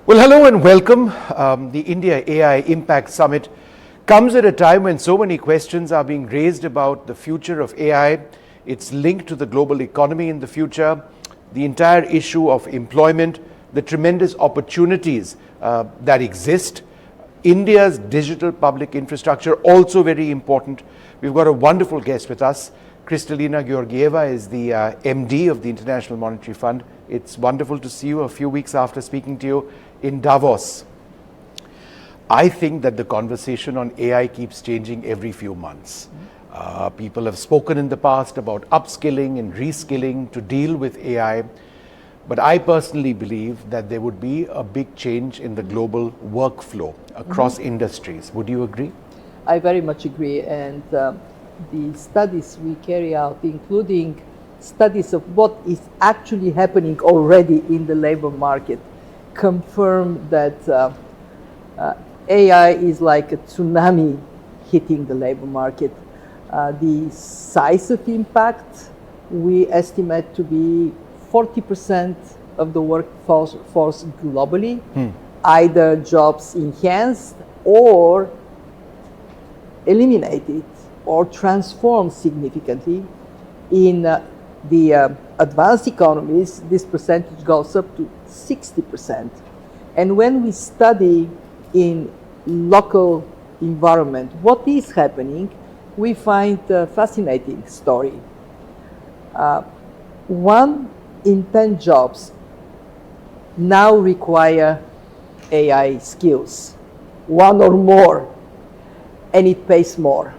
Well, hello and welcome. The India AI Impact Summit comes at a time when so many questions are being raised about the future of AI, its link to the global economy in the future, the entire issue of employment, the tremendous opportunities that exist. India's digital public infrastructure, also very important. We've got a wonderful guest with us. Kristalina Georgieva is the MD of the International Monetary Fund. It's wonderful to see you a few weeks after speaking to you in Davos. I think that the conversation on AI keeps changing every few months. People have spoken in the past about upskilling and reskilling to deal with AI. But I personally believe that there would be a big change in the global workflow across industries. Would you agree? I very much agree. And the studies we carry out, including studies of what is actually happening already in the labor market, confirm that AI is like a tsunami hitting the labor market. The size of impact we estimate to be 40% of the workforce globally, either jobs enhanced or eliminated or transformed significantly. In the advanced economies, this percentage goes up to 60%. And when we study in local environment what is happening, we find a fascinating story. 1 in 10 jobs now require AI skills, 1 or more, and it pays more.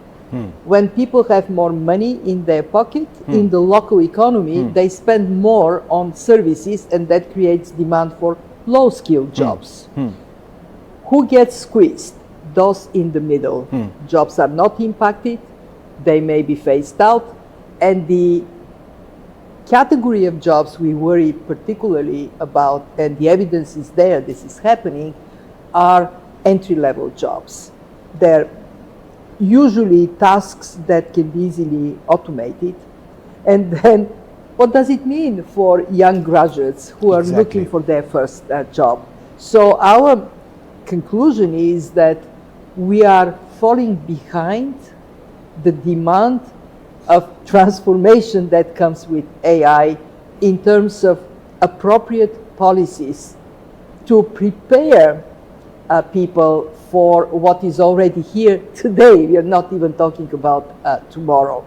When people have more money in their pocket, in the local economy, they spend more on services, and that creates demand for low-skilled jobs. Who gets squeezed? Those in the middle. Jobs are not impacted, they may be phased out, and the category of jobs we worry particularly about, and the evidence is there, this is happening, are entry-level jobs. They're usually tasks that can be easily automated. And then what does it mean for young graduates who are looking for their first job? So our conclusion is that we are falling behind the demand of transformation that comes with AI in terms of appropriate policies to prepare people for what is already here today. We are not even talking about tomorrow.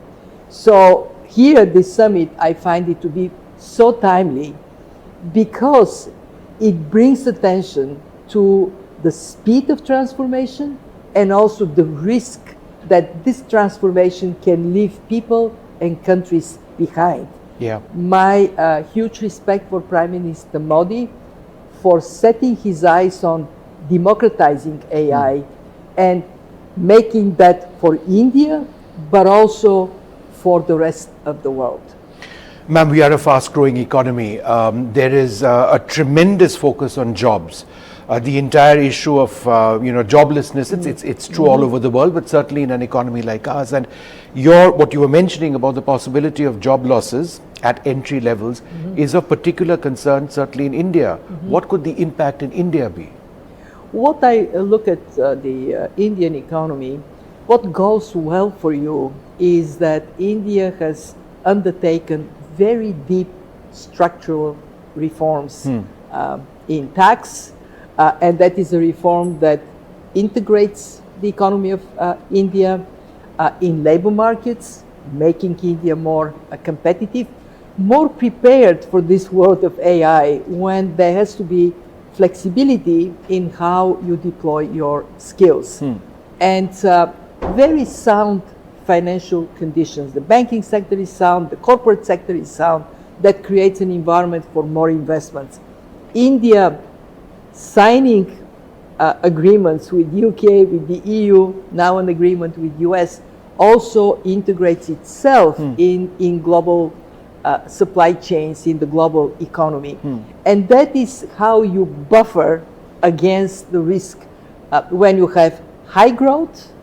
So here at this summit, I find it to be so timely because it brings attention to the speed of transformation and also the risk that this transformation can leave people and countries behind. My huge respect for Prime Minister Modi for setting his eyes on democratizing AI and making that for India, but also for the rest of the world. Ma'am, we are a fast-growing economy. There is a tremendous focus on jobs. The entire issue of joblessness, it's true all over the world, but certainly in an economy like ours. And what you were mentioning about the possibility of job losses at entry levels is of particular concern, certainly in India. What could the impact in India be? What I look at the Indian economy, what goes well for you is that India has undertaken very deep structural reforms in tax, and that is a reform that integrates the economy of India in labor markets, making India more competitive, more prepared for this world of AI when there has to be flexibility in how you deploy your skills. And very sound financial conditions. The banking sector is sound, the corporate sector is sound, that creates an environment for more investments. India signing agreements with UK, with the EU, now an agreement with US, also integrates itself in global supply chains, in the global economy. And that is how you buffer against the risk. When you have high growth,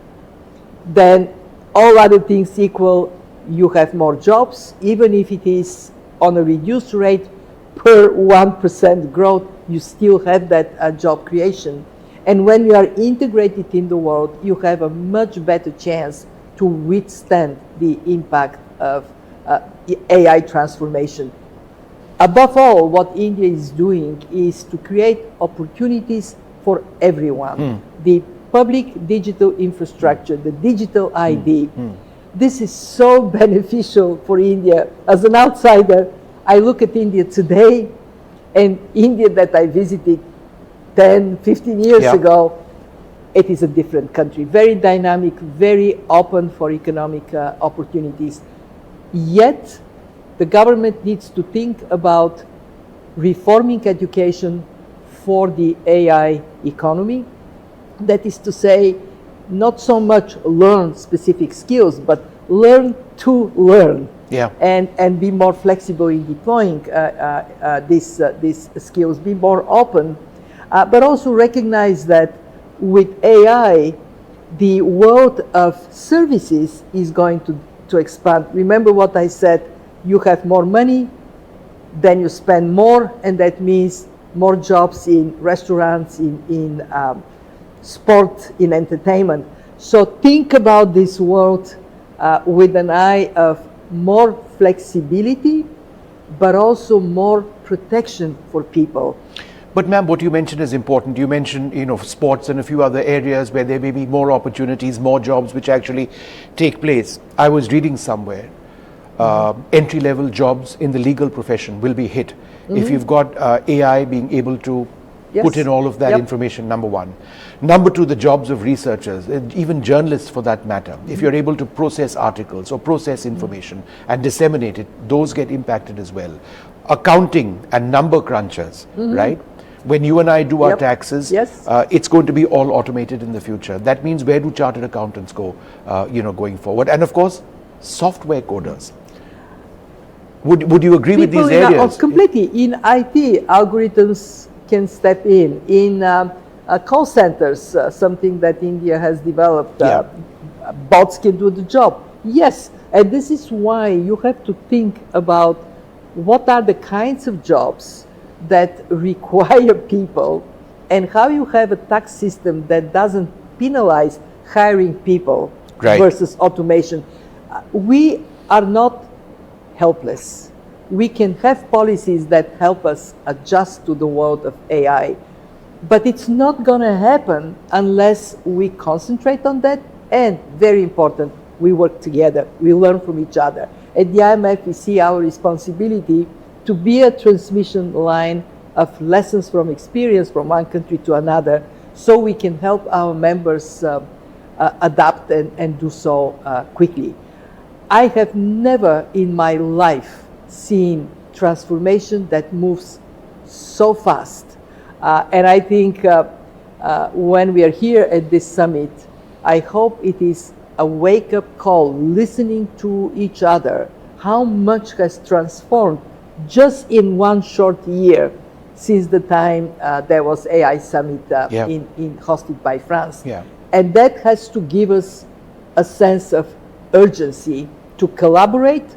then all other things equal, you have more jobs, even if it is on a reduced rate, per 1% growth, you still have that job creation. And when you are integrated in the world, you have a much better chance to withstand the impact of AI transformation. Above all, what India is doing is to create opportunities for everyone. The public digital infrastructure, the digital ID. This is so beneficial for India. As an outsider, I look at India today, and India that I visited 10, 15 years ago, it is a different country. Very dynamic, very open for economic opportunities. Yet, the government needs to think about reforming education for the AI economy. That is to say, not so much learn specific skills, but learn to learn. And be more flexible in deploying these skills, be more open, but also recognize that with AI, the world of services is going to expand. Remember what I said, you have more money, then you spend more, and that means more jobs in restaurants, in sport, in entertainment. So think about this world with an eye of more flexibility, but also more protection for people. But ma'am, what you mentioned is important. You mentioned, sports and a few other areas where there may be more opportunities, more jobs which actually take place. I was reading somewhere, entry-level jobs in the legal profession will be hit if you've got AI being able to put in all of that information, number one. Number two, the jobs of researchers, even journalists for that matter. If you're able to process articles or process information and disseminate it, those get impacted as well. Accounting and number crunchers, right? When you and I do our taxes, it's going to be all automated in the future. That means where do chartered accountants go, going forward? And of course, software coders. Would you agree with these areas? Completely. In IT, algorithms can step in call centers, something that India has developed. Bots can do the job. Yes, and this is why you have to think about what are the kinds of jobs that require people, and how you have a tax system that doesn't penalize hiring people versus automation. We are not helpless. We can have policies that help us adjust to the world of AI, but it's not going to happen unless we concentrate on that, and very important, we work together, we learn from each other. At the IMF, we see our responsibility to be a transmission line of lessons from experience from one country to another, so we can help our members adapt and do so quickly. I have never in my life seen transformation that moves so fast. And I think when we are here at this summit, I hope it is a wake-up call, listening to each other, how much has transformed just in one short year since the time there was AI Summit hosted by France. And that has to give us a sense of urgency to collaborate,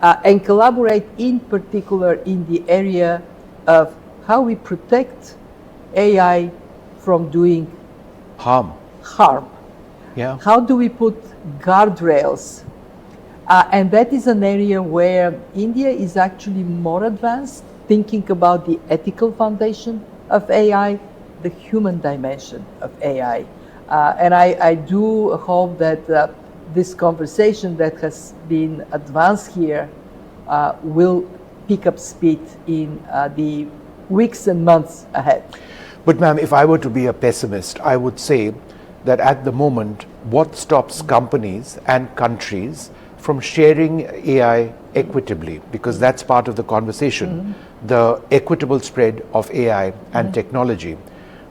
and collaborate in particular in the area of how we protect AI from doing harm. How do we put guardrails? And that is an area where India is actually more advanced, thinking about the ethical foundation of AI, the human dimension of AI. And I do hope that this conversation that has been advanced here will pick up speed in the weeks and months ahead. But ma'am, if I were to be a pessimist, I would say that at the moment, what stops companies and countries from sharing AI equitably, because that's part of the conversation, the equitable spread of AI and technology.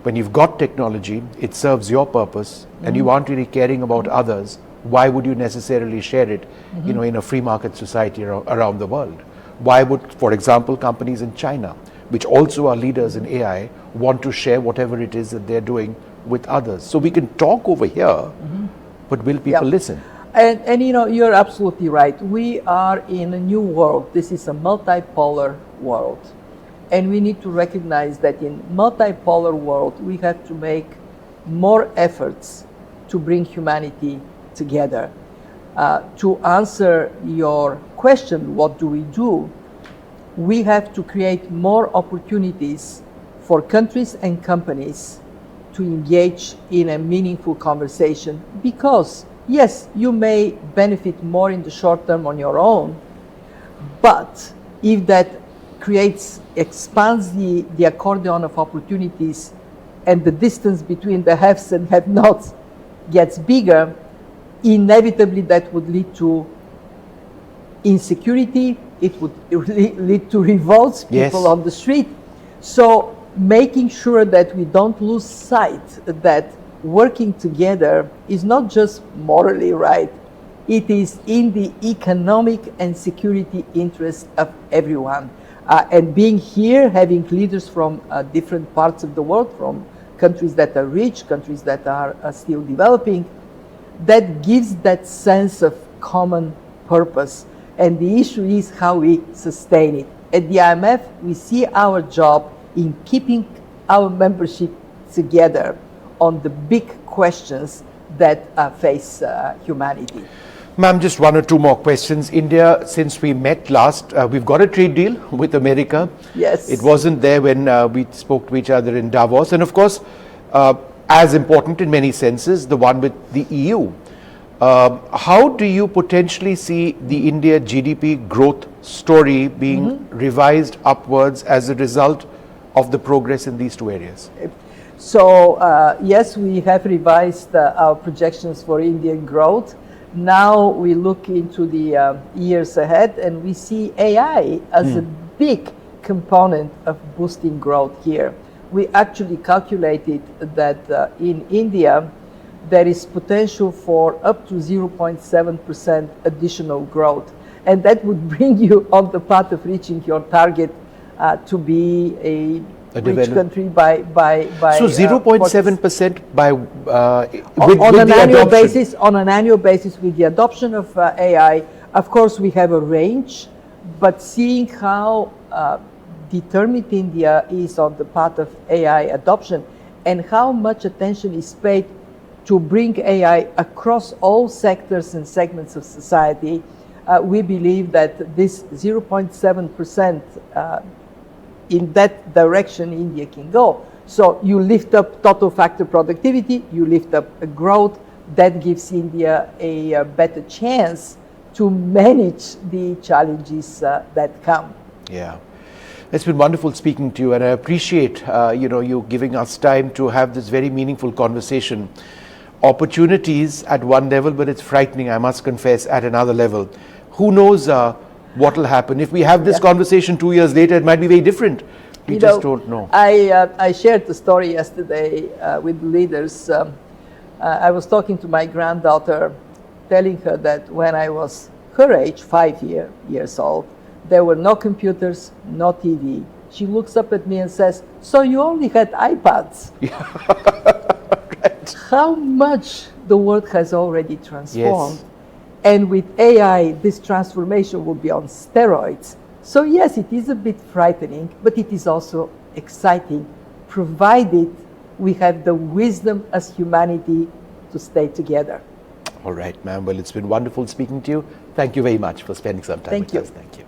When you've got technology, it serves your purpose, and you aren't really caring about others, why would you necessarily share it, in a free market society around the world? Why would, for example, companies in China, which also are leaders in AI, want to share whatever it is that they're doing with others? So we can talk over here, but will people listen? And you're absolutely right. We are in a new world. This is a multipolar world. And we need to recognize that in multipolar world, we have to make more efforts to bring humanity together. To answer your question, what do we do? We have to create more opportunities for countries and companies to engage in a meaningful conversation, because yes, you may benefit more in the short term on your own, but if that expands the accordion of opportunities and the distance between the haves and have-nots gets bigger, inevitably that would lead to insecurity, it would lead to revolts, people Yes. on the street. So making sure that we don't lose sight that working together is not just morally right, it is in the economic and security interest of everyone. And being here, having leaders from different parts of the world, from countries that are rich, countries that are still developing, that gives that sense of common purpose. And the issue is how we sustain it. At the IMF, we see our job in keeping our membership together on the big questions that face humanity. Ma'am, just one or two more questions. India, since we met last, we've got a trade deal with America. Yes. It wasn't there when we spoke to each other in Davos. And of course, as important in many senses, the one with the EU. How do you potentially see the India GDP growth story being revised upwards as a result of the progress in these two areas? So yes, we have revised our projections for Indian growth. Now we look into the years ahead, and we see AI as a big component of boosting growth here. We actually calculated that in India, there is potential for up to 0.7% additional growth. And that would bring you on the path of reaching your target to be a rich country by so 0.7% by on an annual basis. On an annual basis, with the adoption of AI, of course, we have a range, but seeing how determined India is on the path of AI adoption and how much attention is paid to bring AI across all sectors and segments of society, we believe that this 0.7% in that direction India can go. So you lift up total factor productivity, you lift up growth, that gives India a better chance to manage the challenges that come. Yeah. It's been wonderful speaking to you, and I appreciate you giving us time to have this very meaningful conversation. Opportunities at one level, but it's frightening, I must confess, at another level. Who knows what will happen? If we have this conversation 2 years later, it might be very different. We just don't know. I shared the story yesterday with leaders. I was talking to my granddaughter, telling her that when I was her age, 5 years old, there were no computers, no TV. She looks up at me and says, "So you only had iPads?" Right. How much the world has already transformed. Yes. And with AI, this transformation will be on steroids. So yes, it is a bit frightening, but it is also exciting, provided we have the wisdom as humanity to stay together. All right, ma'am. Well, it's been wonderful speaking to you. Thank you very much for spending some time with us. Thank you.